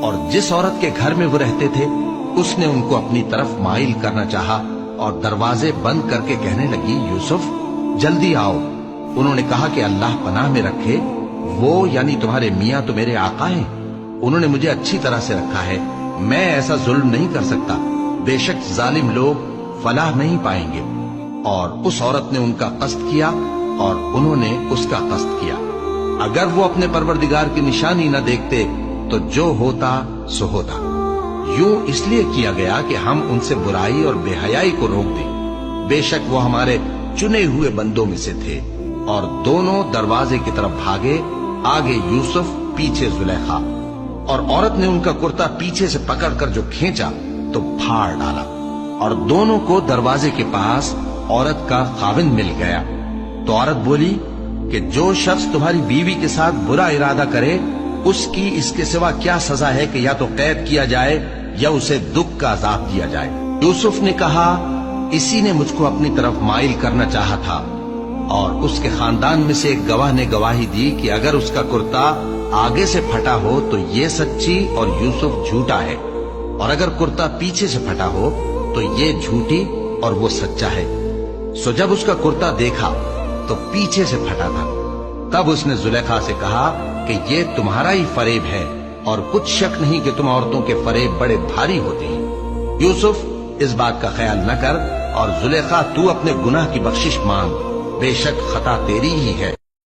اور جس عورت کے گھر میں وہ رہتے تھے اس نے ان کو اپنی طرف مائل کرنا چاہا اور دروازے بند کر کے کہنے لگی یوسف جلدی آؤ۔ انہوں نے کہا کہ اللہ پناہ میں رکھے، وہ یعنی تمہارے میاں تو میرے آقا ہیں، انہوں نے مجھے اچھی طرح سے رکھا ہے، میں ایسا ظلم نہیں کر سکتا، بے شک ظالم لوگ فلاح نہیں پائیں گے۔ اور اس عورت نے ان کا قصد کیا اور انہوں نے اس کا قصد کیا۔ اگر وہ اپنے پروردگار کی نشانی نہ دیکھتے تو جو ہوتا سو ہوتا۔ یوں اس لیے کیا گیا کہ ہم ان سے برائی اور بے حیائی کو روک دیں، بے شک وہ ہمارے چنے ہوئے بندوں میں سے تھے۔ اور دونوں دروازے کی طرف بھاگے، آگے یوسف پیچھے زلیخا، اور عورت نے ان کا کرتا پیچھے سے پکڑ کر جو کھینچا تو پھاڑ ڈالا، اور دونوں کو دروازے کے پاس عورت کا خاوند مل گیا۔ تو عورت بولی کہ جو شخص تمہاری بیوی کے ساتھ برا ارادہ کرے اس کی اس کے سوا کیا سزا ہے کہ یا تو قید کیا جائے یا اسے دکھ کا عذاب دیا جائے۔ یوسف نے کہا اسی نے مجھ کو اپنی طرف مائل کرنا چاہا تھا، اور اس کے خاندان میں سے ایک گواہ نے گواہی دی کہ اگر اس کا کرتا آگے سے پھٹا ہو تو یہ سچی اور یوسف جھوٹا ہے، اور اگر کرتا پیچھے سے پھٹا ہو تو یہ جھوٹی اور وہ سچا ہے۔ سو جب اس کا کرتا دیکھا تو پیچھے سے پھٹا تھا، تب اس نے زلیخا سے کہا کہ یہ تمہارا ہی فریب ہے، اور کچھ شک نہیں کہ تم عورتوں کے فریب بڑے بھاری ہوتے ہیں۔ یوسف اس بات کا خیال نہ کر، اور زلیخا تو اپنے گناہ کی بخشش مانگ، بے شک خطا تیری ہی ہے۔